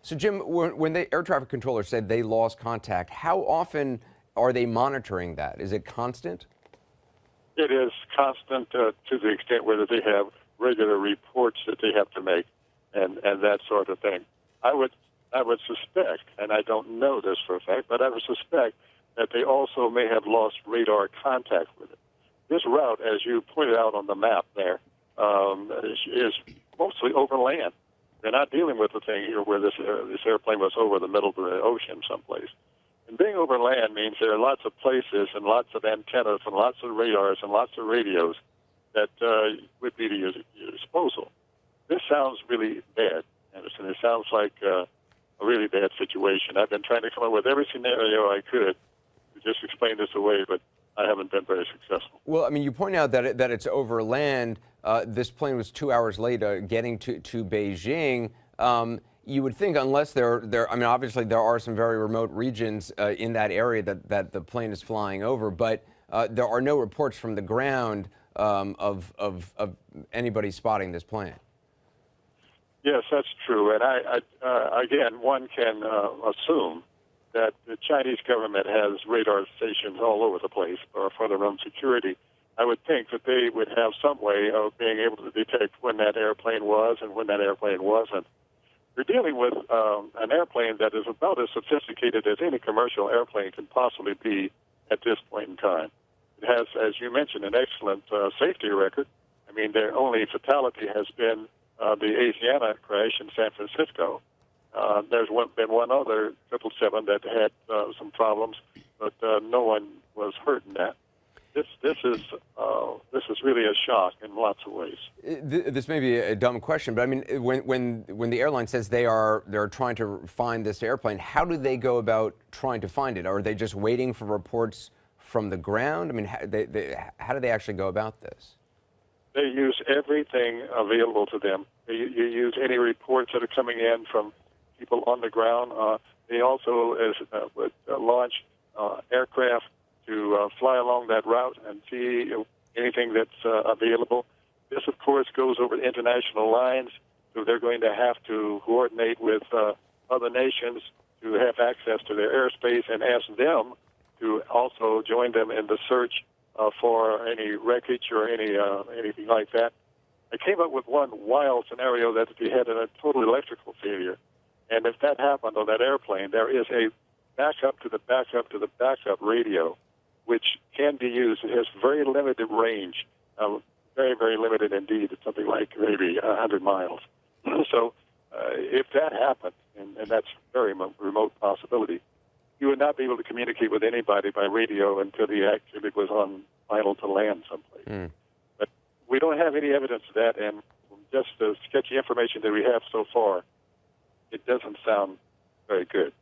So, Jim, when the air traffic controller said they lost contact, how often are they monitoring that? Is it constant? It is constant to the extent where they have regular reports that they have to make and that sort of thing. I would suspect, and I don't know this for a fact, but I would suspect that they also may have lost radar contact with it. This route, as you pointed out on the map there, is mostly over land. They're not dealing with the thing here where this airplane was over the middle of the ocean someplace. And being over land means there are lots of places and lots of antennas and lots of radars and lots of radios that would be to your disposal. This sounds really bad, Anderson. It sounds like a really bad situation. I've been trying to come up with every scenario I could to just explain this away, but I haven't been very successful. Well, I mean, you point out that it's over land. This plane was 2 hours late getting to Beijing. You would think, unless I mean, obviously there are some very remote regions in that area that the plane is flying over, but there are no reports from the ground of anybody spotting this plane. Yes, that's true. And again, one can assume that the Chinese government has radar stations all over the place for their own security. I would think that they would have some way of being able to detect when that airplane was and when that airplane wasn't. You're dealing with an airplane that is about as sophisticated as any commercial airplane can possibly be at this point in time. It has, as you mentioned, an excellent safety record. I mean, their only fatality has been the Asiana crash in San Francisco. There's been one other 777 that had some problems, but no one was hurt in that. This is really a shock in lots of ways. This may be a dumb question, but I mean, when the airline says they're trying to find this airplane, how do they go about trying to find it? Are they just waiting for reports from the ground? I mean, how do they actually go about this? They use everything available to them. You use any reports that are coming in from people on the ground. They also would launch aircraft to fly along that route and see anything that's available. This, of course, goes over international lines, so they're going to have to coordinate with other nations to have access to their airspace and ask them to also join them in the search for any wreckage or anything like that. I came up with one wild scenario that they had a total electrical failure. And if that happened on that airplane, there is a backup to the backup to the backup radio, which can be used. It has very limited range, very, very limited indeed. It's something like maybe 100 miles. So if that happened, and that's a very remote possibility, you would not be able to communicate with anybody by radio until the activity was on final to land someplace. But we don't have any evidence of that, and just the sketchy information that we have so far, it doesn't sound very good.